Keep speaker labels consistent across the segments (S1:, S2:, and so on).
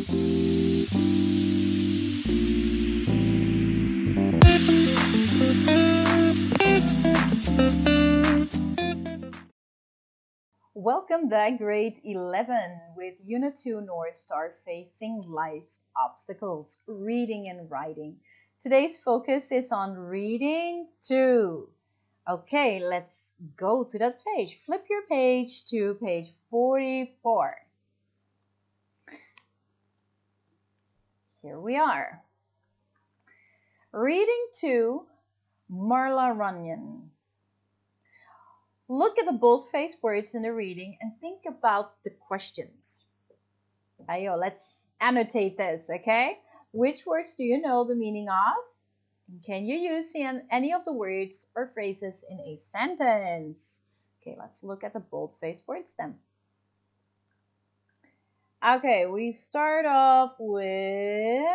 S1: Welcome back, grade 11, with Unit 2 North Star Facing Life's Obstacles, Reading and Writing. Today's focus is on Reading 2. Okay, let's go to that page. Flip your page to page 44. Here we are. Reading 2, Marla Runyon. Look at the bold-faced words in the reading and think about the questions. Ayo, let's annotate this, okay? Which words do you know the meaning of? And can you use any of the words or phrases in a sentence? Okay, let's look at the bold-faced words then. Okay, we start off with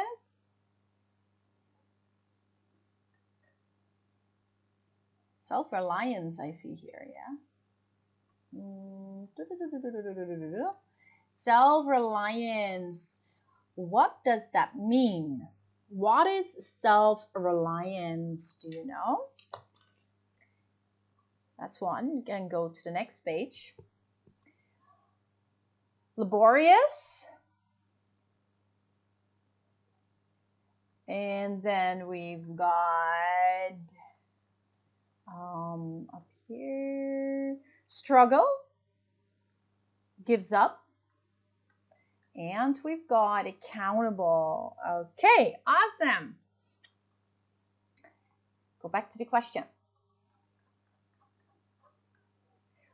S1: self-reliance, I see here, yeah? Self-reliance. What does that mean? What is self-reliance? Do you know? That's one. You can go to the next page. Laborious. And then we've got up here, struggle, gives up, and we've got accountable. Okay, awesome. Go back to the question.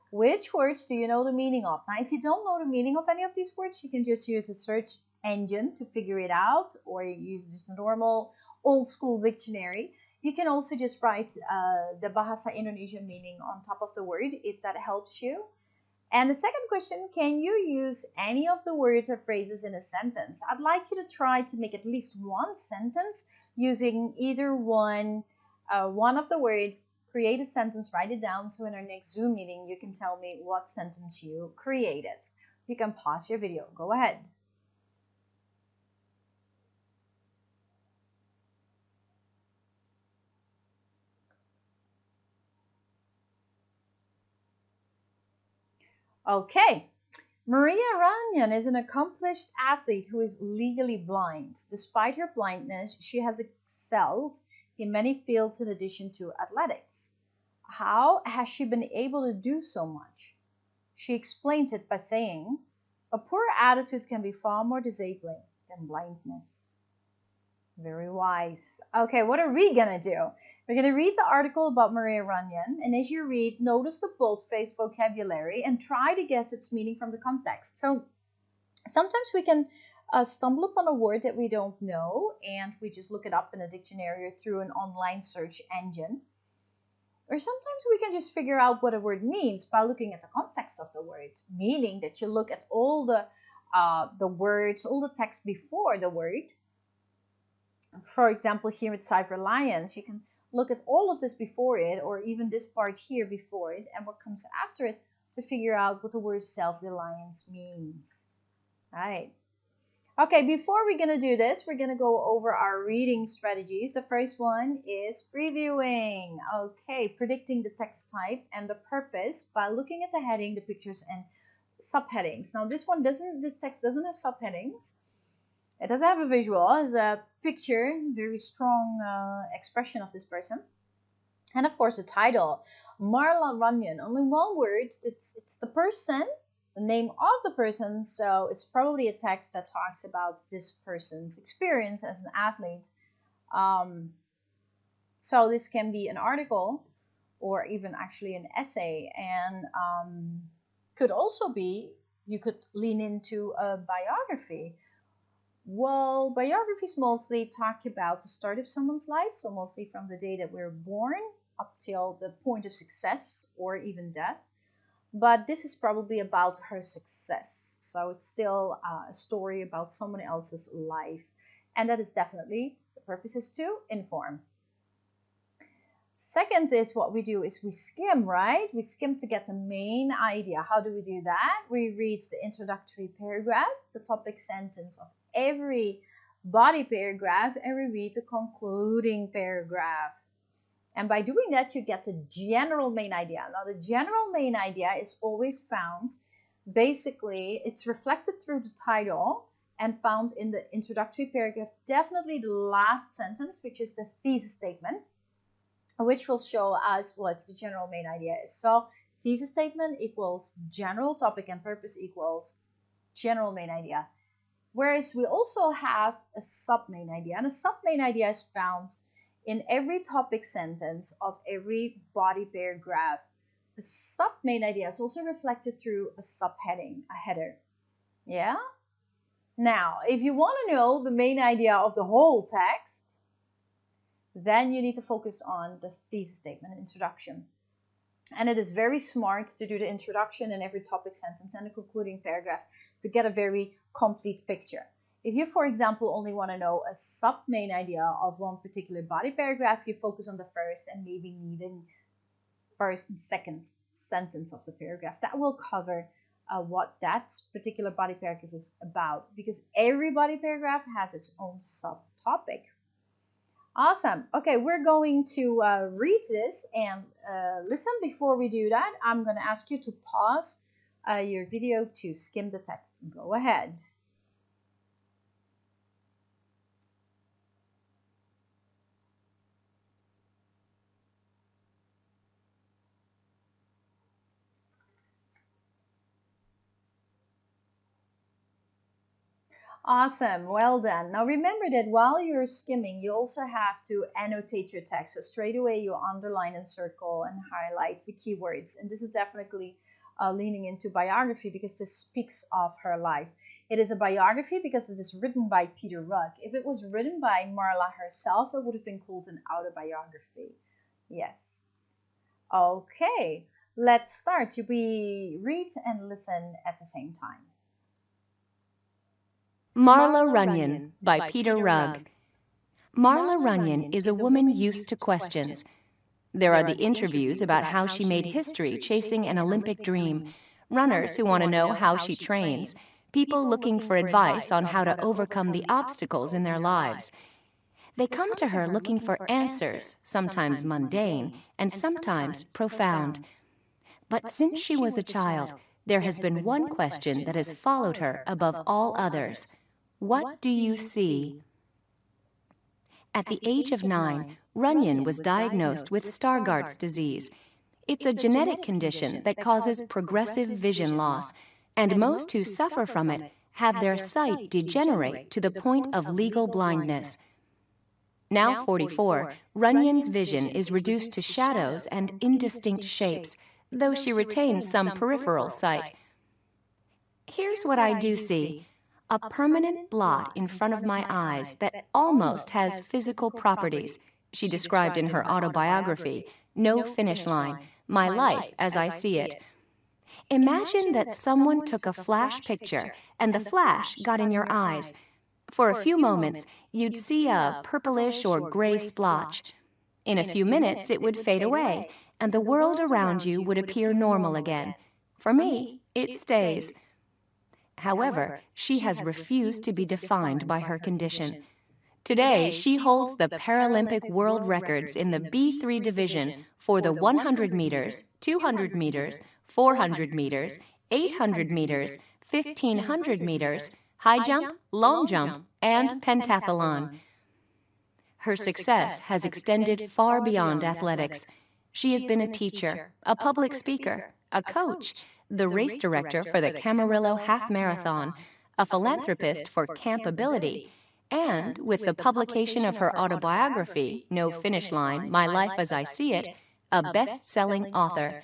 S1: Which words do you know the meaning of? Now, if you don't know the meaning of any of these words, you can just use a search engine to figure it out, or you use just a normal old school dictionary. You can also just write the Bahasa Indonesia meaning on top of the word if that helps you. And the second question, can you use any of the words or phrases in a sentence? I'd like you to try to make at least one sentence using either one of the words. Create a sentence, write it down, so in our next Zoom meeting you can tell me what sentence you created. You can pause your video. Go ahead. Okay, Maria Runyon is an accomplished athlete who is legally blind. Despite her blindness, she has excelled in many fields in addition to athletics. How has she been able to do so much? She explains it by saying, a poor attitude can be far more disabling than blindness. Very wise. Okay, what are we gonna do? We're going to read the article about Maria Runyon, and as you read, notice the bold-faced vocabulary and try to guess its meaning from the context. So sometimes we can stumble upon a word that we don't know, and we just look it up in a dictionary or through an online search engine. Or sometimes we can just figure out what a word means by looking at the context of the word, meaning that you look at all the words, all the text before the word. For example, here at self-reliance, you can look at all of this before it, or even this part here before it, and what comes after it to figure out what the word self-reliance means. Right. Okay, before we're going to do this, we're going to go over our reading strategies. The first one is previewing. Okay, predicting the text type and the purpose by looking at the heading, the pictures, and subheadings. Now, this text doesn't have subheadings. It doesn't have a visual. It's a picture, very strong expression of this person. And of course, the title, Marla Runyon. Only one word. It's the person, the name of the person. So it's probably a text that talks about this person's experience as an athlete. So this can be an article or even actually an essay, and could also be, you could lean into a biography. Well, biographies mostly talk about the start of someone's life, so mostly from the day that we're born up till the point of success or even death. But this is probably about her success, so it's still a story about someone else's life, and that is definitely, the purpose is to inform. Second is what we do is we skim, right? We skim to get the main idea. How do we do that? We read the introductory paragraph, the topic sentence of every body paragraph and we read the concluding paragraph. And by doing that, you get the general main idea. Now, the general main idea is always found, basically, it's reflected through the title and found in the introductory paragraph, definitely the last sentence, which is the thesis statement, which will show us what the general main idea is. So, thesis statement equals general topic and purpose equals general main idea. Whereas we also have a sub-main idea, and a sub-main idea is found in every topic sentence of every body paragraph. The sub-main idea is also reflected through a subheading, a header. Yeah? Now, if you want to know the main idea of the whole text, then you need to focus on the thesis statement, introduction. And it is very smart to do the introduction in every topic sentence and the concluding paragraph to get a very complete picture. If you, for example, only want to know a sub-main idea of one particular body paragraph, you focus on the first and maybe needing first and second sentence of the paragraph. That will cover what that particular body paragraph is about, because every body paragraph has its own subtopic. Awesome. Okay, we're going to read this and listen. Before we do that, I'm going to ask you to pause your video to skim the text. Go ahead. Awesome, well done. Now remember that while you're skimming, you also have to annotate your text. So straight away you underline and circle and highlight the keywords. And this is definitely leaning into biography because this speaks of her life. It is a biography because it is written by Peter Rugg. If it was written by Marla herself, it would have been called an autobiography. Yes. Okay, let's start. We read and listen at the same time.
S2: Marla Runyon by Peter Rugg. Marla Runyon is a woman used to questions. There are the interviews about how she made history chasing an Olympic dream, runners who want to know how she trains, people looking for advice on how to overcome the obstacles in their lives. They come to her looking for answers, sometimes mundane and sometimes profound. But since she was a child, there has been one question that has followed her above all others. What do you see? At the age of 9, Runyon was diagnosed with Stargardt's disease. It's a genetic condition that causes progressive vision loss, and most who suffer from it have their sight degenerate to the point of legal blindness. Now 44, Runyon's vision is reduced to shadows and indistinct shapes, though she retains some peripheral sight. Here's what I do see. A permanent blot in front of my eyes that almost has physical properties, she described in her autobiography, No Finish Line, My Life as I See It. Imagine that someone took a flash picture and the flash got in your eyes. For a few moments, you'd see a purplish or gray splotch. In a few minutes, it would fade away, and the world around you would appear normal again. For me, it stays. However, she has refused to be defined by her condition. Today, she holds the Paralympic world records in the B3 division for the 100 meters, 200 meters, 400 meters, 800 meters, 1500 meters, high jump, long jump, and pentathlon. Her success has extended far beyond athletics. She has been a teacher, a public speaker, a coach, the race director for the Camarillo Half Marathon, a philanthropist for Camp Ability, and, with the publication of her autobiography, No Finish Line, My Life as I See It, a best-selling author.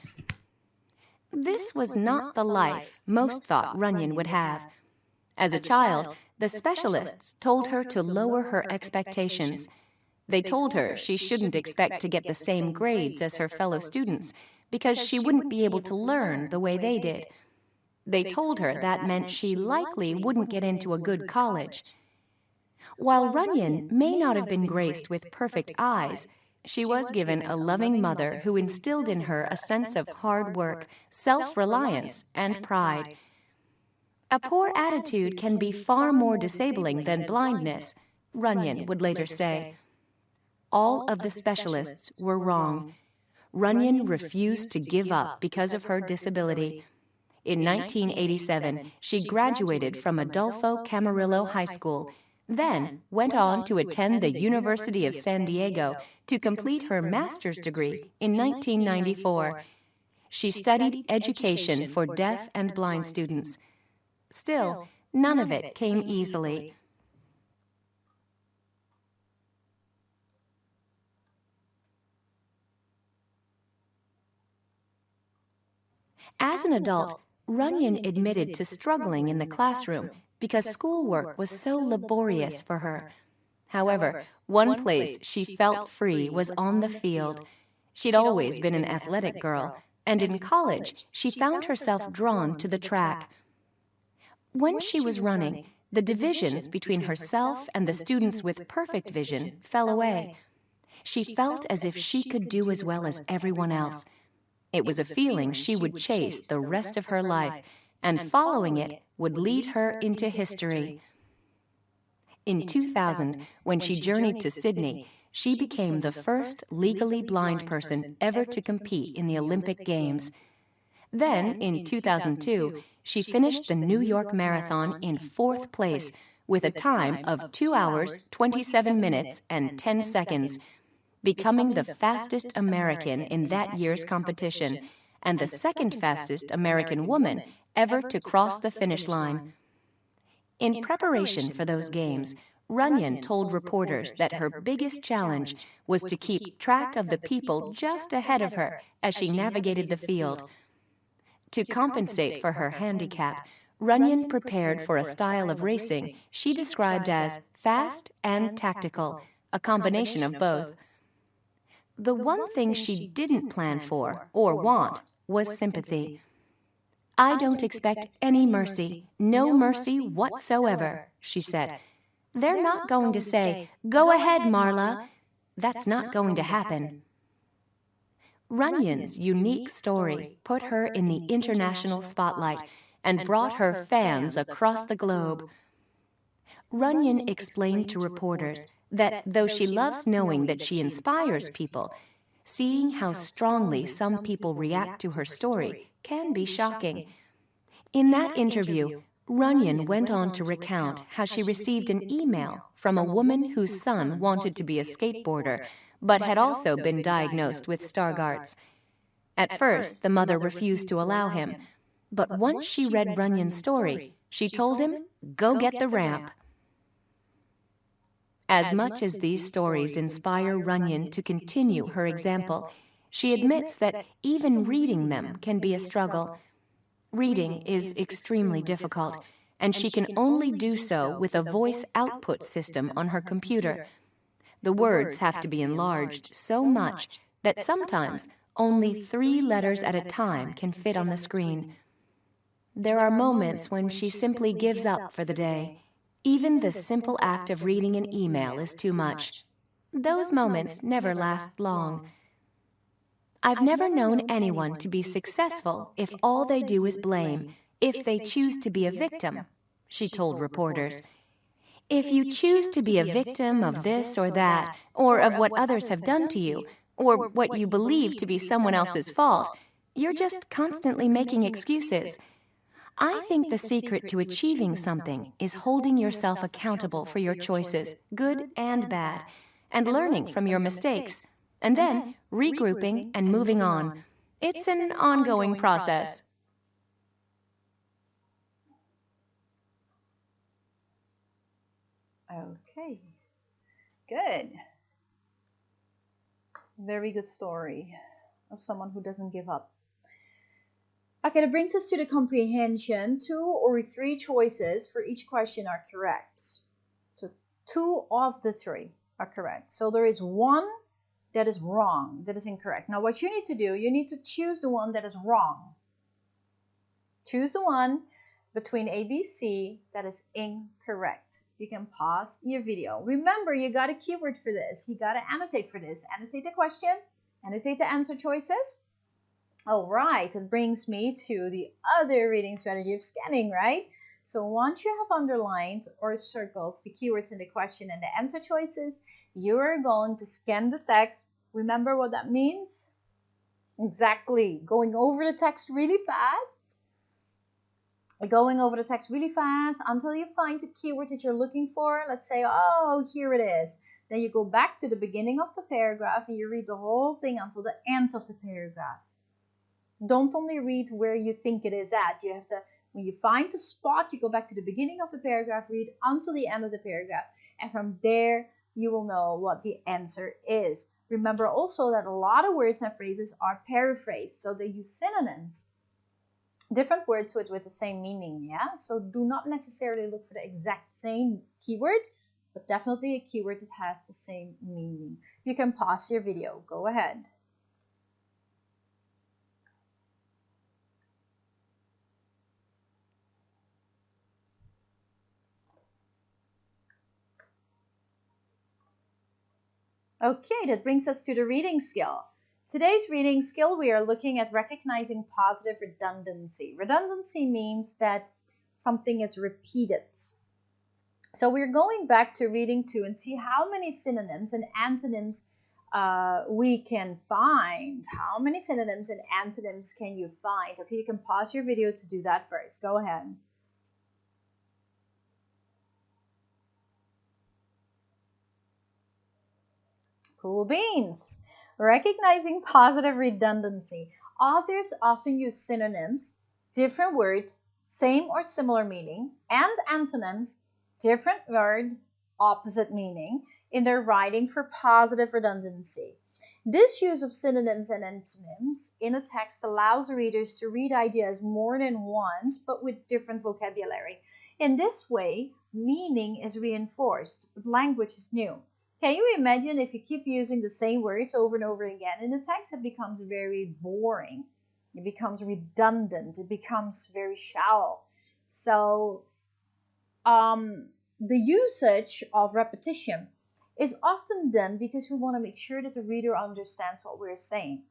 S2: This was not the life most thought Runyon would have. As a child, the specialists told her to lower her expectations. They told her she shouldn't expect to get the same grades as her fellow students, because she wouldn't be able to learn the way they did. They told her that meant she likely wouldn't get into a good college. While Runyon may not have been graced with perfect eyes, she was given a loving mother who instilled in her a sense of hard work, self-reliance, and pride. A poor attitude can be far more disabling than blindness, Runyon would later say. All of the specialists were wrong. Runyon refused to give up because of her disability. In 1987, she graduated from Adolfo Camarillo High School, then went on to attend the University of San Diego to complete her master's degree in 1994. She studied education for deaf and blind students. Still, none of it came easily. As an adult, Runyon admitted to struggling in the classroom because schoolwork was so laborious for her. However, one place she felt free was on the field. She'd always been an athletic girl, and in college, she found herself drawn to the track. When she was running, the divisions between herself and the students with perfect vision fell away. She felt as if she could do as well as everyone else. It was a feeling she would chase the rest of her life, and following it would lead her into history. In 2000, when she journeyed to Sydney, she became the first legally blind person ever to compete in the Olympic Games. Then, in 2002, she finished the New York Marathon in 4th place with a time of 2 hours, 27 minutes, and 10 seconds, becoming the fastest American in that year's competition and the second fastest American woman ever to cross the finish line. In preparation for those games, Runyon told reporters that her biggest challenge was to keep track of the people just ahead of her as she navigated the field. To compensate for her handicap, Runyon prepared for a style of racing she described as fast and tactical, a combination of both. The one thing she didn't plan for or want was sympathy. "I don't expect any mercy, no mercy whatsoever," she said. "They're not going to say, 'Go ahead, Marla.' That's not going to happen." Runyon's unique story put her in the international spotlight and brought her fans across the globe. Runyon explained to reporters that though she loves knowing that she inspires people, seeing how strongly some people react to her story can be shocking. In that interview, Runyon went on to recount how she received an email from a woman whose son wanted to be a skateboarder, but had also been diagnosed with Stargardt's. At first, the mother refused to allow him, but once she read Runyon's story, she told him, "Go get the ramp." As much as these stories inspire Runyon to continue her example, she admits that even reading them can be a struggle. Reading is extremely difficult, and she can only do so with a voice output system on her computer. The words have to be enlarged so much that sometimes only 3 letters at a time can fit on the screen. There are moments when she simply gives up for the day. Even the simple act of reading an email is too much. Those moments never last long. "I've never known anyone to be successful if all they do is blame, if they choose to be a victim," she told reporters. "If you choose to be a victim of this or that, or of what others have done to you, or what you believe to be someone else's fault, you're just constantly making excuses. I think the secret to achieving something is holding yourself accountable for your choices, good and bad, and learning from your mistakes, and then regrouping and moving on. It's an ongoing process."
S1: Okay, good. Very good story of someone who doesn't give up. Okay, that brings us to the comprehension. 2 or 3 choices for each question are correct. So 2 of the 3 are correct. So there is 1 that is wrong, that is incorrect. Now what you need to do, you need to choose the one that is wrong. Choose the one between A, B, C that is incorrect. You can pause your video. Remember, you got a keyword for this. You got to annotate for this. Annotate the question, annotate the answer choices. All right, that brings me to the other reading strategy of scanning, right? So once you have underlined or circled the keywords in the question and the answer choices, you're going to scan the text. Remember what that means? Exactly. Going over the text really fast. Going over the text really fast until you find the keyword that you're looking for. Let's say, oh, here it is. Then you go back to the beginning of the paragraph and you read the whole thing until the end of the paragraph. Don't only read where you think it is at. You have to, when you find the spot, you go back to the beginning of the paragraph, read until the end of the paragraph. And from there, you will know what the answer is. Remember also that a lot of words and phrases are paraphrased, so they use synonyms. Different words with the same meaning, yeah? So do not necessarily look for the exact same keyword, but definitely a keyword that has the same meaning. You can pause your video. Go ahead. Okay, that brings us to the reading skill. Today's reading skill, we are looking at recognizing positive redundancy. Redundancy means that something is repeated. So we're going back to reading 2 and see how many synonyms and antonyms we can find. How many synonyms and antonyms can you find? Okay, you can pause your video to do that first. Go ahead. Cool beans. Recognizing positive redundancy. Authors often use synonyms, different word, same or similar meaning, and antonyms, different word, opposite meaning, in their writing for positive redundancy. This use of synonyms and antonyms in a text allows readers to read ideas more than once, but with different vocabulary. In this way, meaning is reinforced, but language is new. Can you imagine if you keep using the same words over and over again in the text, it becomes very boring. It becomes redundant. It becomes very shallow. So the usage of repetition is often done because we want to make sure that the reader understands what we're saying.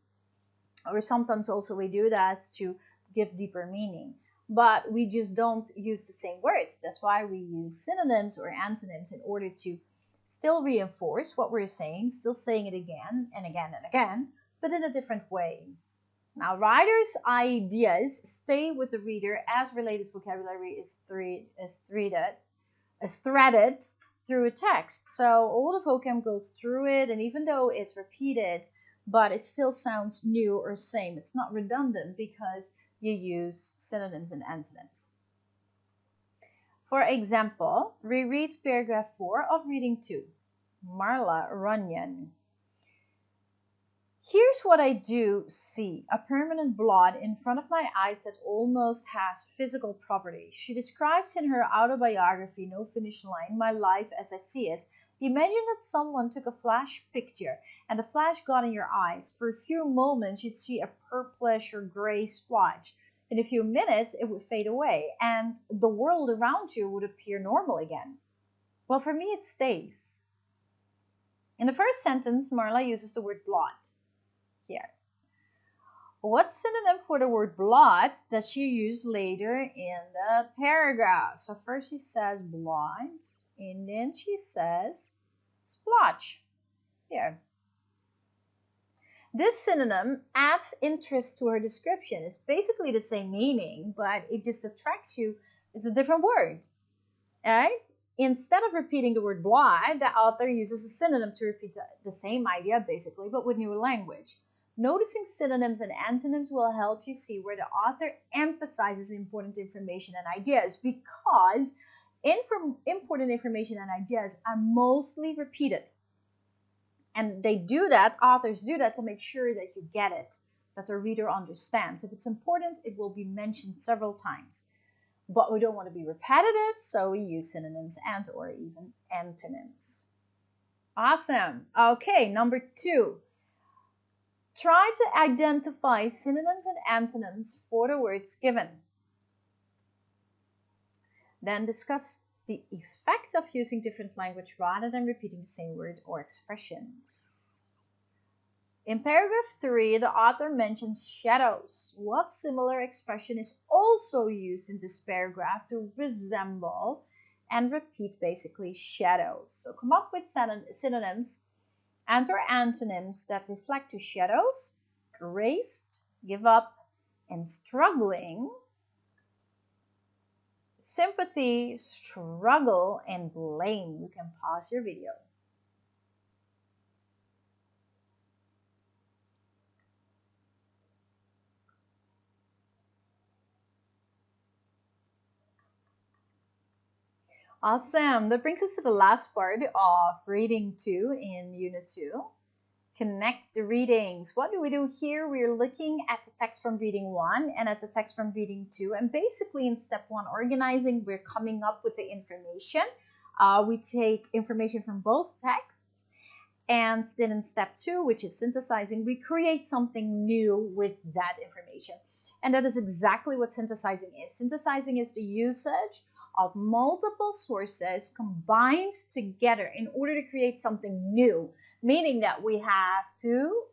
S1: Or sometimes also we do that to give deeper meaning. But we just don't use the same words. That's why we use synonyms or antonyms in order to still reinforce what we're saying, still saying it again and again and again, but in a different way. Now, writers' ideas stay with the reader as related vocabulary is threaded through a text. So all the vocab goes through it, and even though it's repeated, but it still sounds new or same. It's not redundant because you use synonyms and antonyms. For example, reread paragraph 4 of reading 2. Marla Runyon. Here's what I do see, a permanent blot in front of my eyes that almost has physical properties. She describes in her autobiography, No Finish Line, my life as I see it. Imagine that someone took a flash picture and the flash got in your eyes. For a few moments, you'd see a purplish or gray splotch. In a few minutes, it would fade away and the world around you would appear normal again. Well, for me, it stays. In the first sentence, Marla uses the word blot here. What synonym for the word blot does she use later in the paragraph? So first she says blot, and then she says splotch here. This synonym adds interest to her description. It's basically the same meaning, but it just attracts you. It's a different word, right? Instead of repeating the word blot, the author uses a synonym to repeat the same idea, basically, but with new language. Noticing synonyms and antonyms will help you see where the author emphasizes important information and ideas, because important information and ideas are mostly repeated. And they do that, authors do that to make sure that you get it, that the reader understands. If it's important, it will be mentioned several times. But we don't want to be repetitive, so we use synonyms and or even antonyms. Awesome. Okay, number 2. Try to identify synonyms and antonyms for the words given. Then discuss the effect of using different language rather than repeating the same word or expressions. In paragraph 3, the author mentions shadows. What similar expression is also used in this paragraph to resemble and repeat basically shadows? So come up with synonyms and or antonyms that reflect to shadows: graced, give up, and struggling, sympathy, struggle, and blame. You can pause your video. Awesome. That brings us to the last part of reading 2 in Unit 2. Connect the readings. What do we do here? We're looking at the text from reading 1 and at the text from reading 2. And basically in step 1, organizing, we're coming up with the information. We take information from both texts. And then in step 2, which is synthesizing, we create something new with that information. And that is exactly what synthesizing is. Synthesizing is the usage of multiple sources combined together in order to create something new, meaning that we have to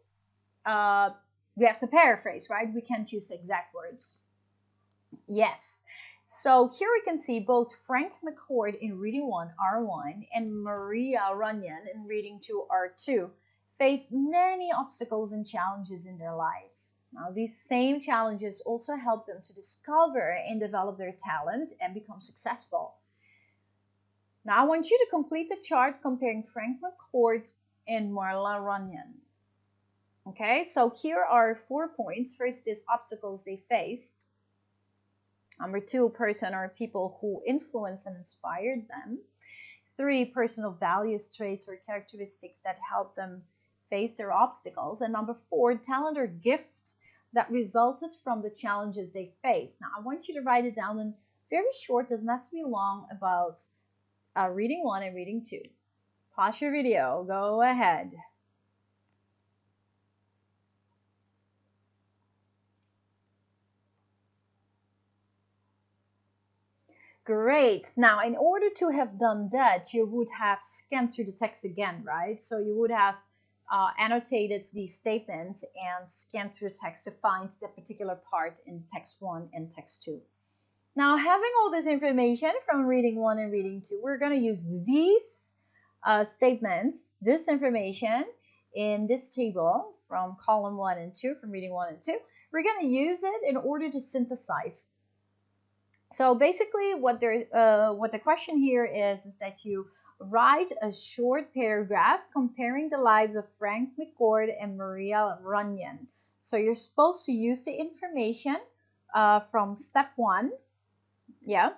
S1: paraphrase, right? We can't use the exact words. Yes. So here we can see both Frank McCord in reading 1, R1, and Maria Runyon in reading 2, R2 faced many obstacles and challenges in their lives. Now, these same challenges also help them to discover and develop their talent and become successful. Now, I want you to complete a chart comparing Frank McCord and Marla Runyon. Okay, so here are 4 points. First is obstacles they faced. Number 2, person or people who influenced and inspired them. 3, personal values, traits, or characteristics that helped them face their obstacles. And number 4, talent or gift that resulted from the challenges they faced. Now, I want you to write it down in very short, doesn't have to be long, about reading 1 and reading 2. Pause your video, go ahead. Great. Now, in order to have done that, you would have scanned through the text again, right? So you would have annotated these statements and scanned through the text to find the particular part in text 1 and text 2. Now, having all this information from reading 1 and reading 2, we're going to use these statements, this information in this table from column 1 and 2, from reading 1 and 2. We're going to use it in order to synthesize. So basically what the question here is that you write a short paragraph comparing the lives of Frank McCord and Maria Runyon. So you're supposed to use the information from step 1, yeah,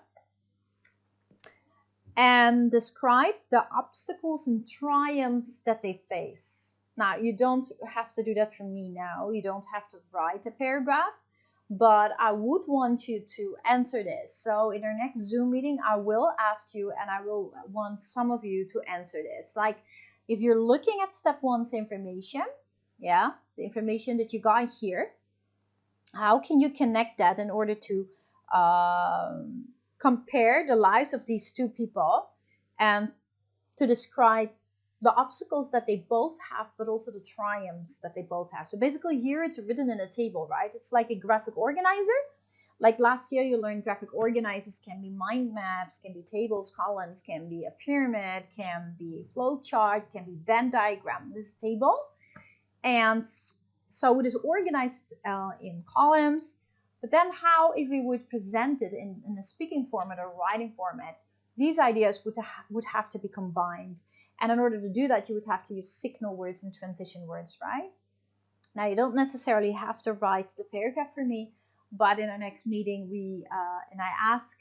S1: and describe the obstacles and triumphs that they face. Now, you don't have to do that for me now. You don't have to write a paragraph, but I would want you to answer this. So in our next Zoom meeting, I will ask you, and I will want some of you to answer this. Like, if you're looking at step 1's information, yeah, the information that you got here, how can you connect that in order to compare the lives of these two people and to describe the obstacles that they both have, but also the triumphs that they both have. So basically here it's written in a table, right? It's like a graphic organizer. Like last year you learned graphic organizers can be mind maps, can be tables, columns, can be a pyramid, can be a flow chart, can be Venn diagram. This table. And so it is organized in columns. But then how if we would present it in a speaking format or writing format, these ideas would have to be combined. And in order to do that, you would have to use signal words and transition words, right? Now, you don't necessarily have to write the paragraph for me, but in our next meeting, and I ask,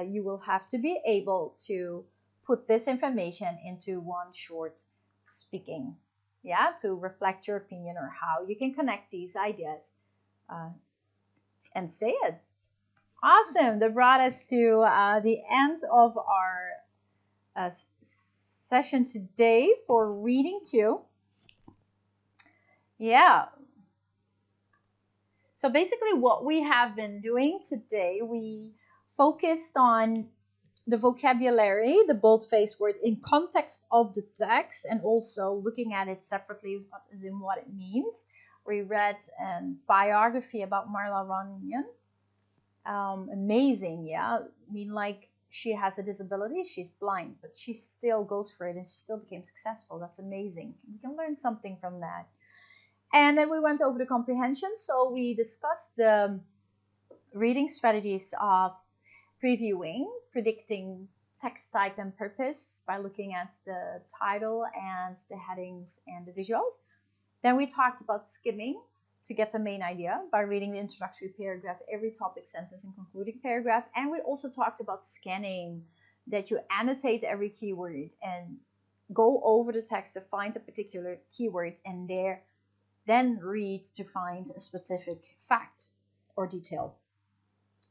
S1: you will have to be able to put this information into one short speaking, yeah, to reflect your opinion or how you can connect these ideas and say it. Awesome. That brought us to the end of our session today for reading 2. Yeah. So basically what we have been doing today, we focused on the vocabulary, the boldface word in context of the text, and also looking at it separately as in what it means. We read a biography about Marla Runyan. Amazing, yeah. I mean, like, she has a disability, she's blind, but she still goes for it and she still became successful. That's amazing. We can learn something from that. And then we went over the comprehension. So we discussed the reading strategies of previewing, predicting text type and purpose by looking at the title and the headings and the visuals. Then we talked about skimming to get the main idea by reading the introductory paragraph, every topic sentence, and concluding paragraph. And we also talked about scanning, that you annotate every keyword and go over the text to find a particular keyword and then read to find a specific fact or detail.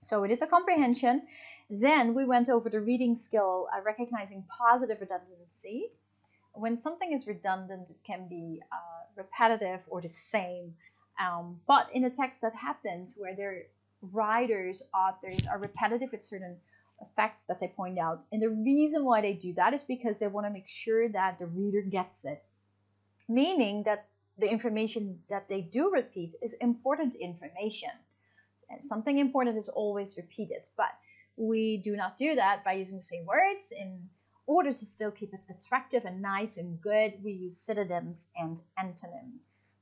S1: So we did the comprehension. Then we went over the reading skill, recognizing positive redundancy. When something is redundant, it can be repetitive or the same. But in a text that happens where their writers, authors are repetitive with certain facts that they point out. And the reason why they do that is because they want to make sure that the reader gets it. Meaning that the information that they do repeat is important information. And something important is always repeated. But we do not do that by using the same words. In order to still keep it attractive and nice and good, we use synonyms and antonyms.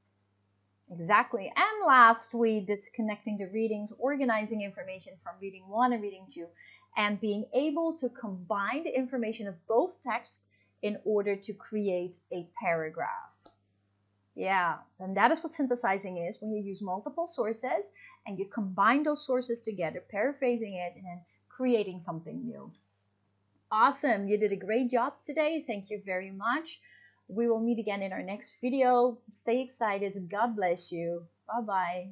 S1: Exactly. And last, we did connecting the readings, organizing information from reading 1 and reading 2, and being able to combine the information of both texts in order to create a paragraph. Yeah, and that is what synthesizing is, when you use multiple sources and you combine those sources together, paraphrasing it, and then creating something new. Awesome. You did a great job today. Thank you very much. We will meet again in our next video. Stay excited. God bless you. Bye-bye.